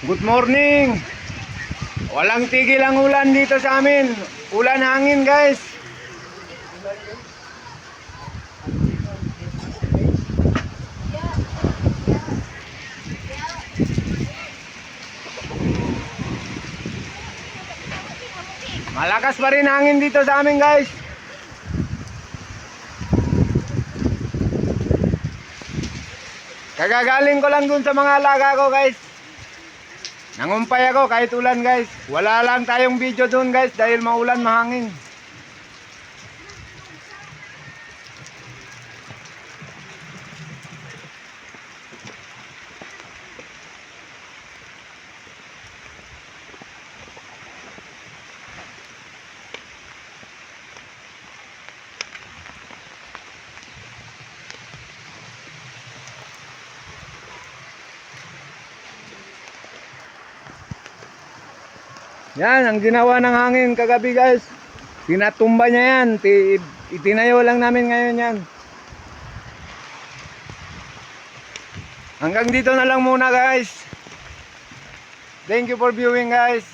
Good morning. Walang tigil ang ulan dito sa amin. Ulan hangin, guys. Malakas pa rin hangin dito sa amin, guys. Kagagaling ko lang dun sa mga alaga ko, guys. Nangumpay ako kahit ulan, guys. Wala lang tayong video dun, guys, dahil maulan, mahangin. Yan, ang ginawa ng hangin kagabi, guys. Tinatumba niya yan. Itinayo lang namin ngayon yan. Hanggang dito na lang muna, guys. Thank you for viewing, guys.